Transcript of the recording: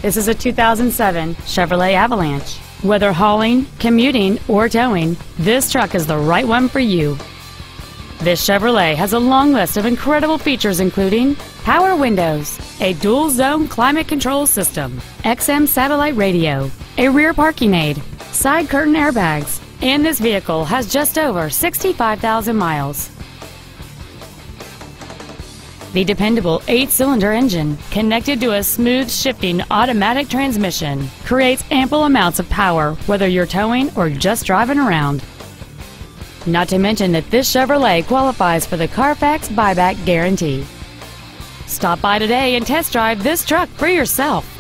This is a 2007 Chevrolet Avalanche. Whether hauling, commuting, or towing, this truck is the right one for you. This Chevrolet has a long list of incredible features including power windows, a dual-zone climate control system, XM satellite radio, a rear parking aid, side curtain airbags, and this vehicle has just over 65,000 miles. The dependable 8-cylinder engine, connected to a smooth shifting automatic transmission, creates ample amounts of power whether you're towing or just driving around. Not to mention that this Chevrolet qualifies for the Carfax buyback guarantee. Stop by today and test drive this truck for yourself.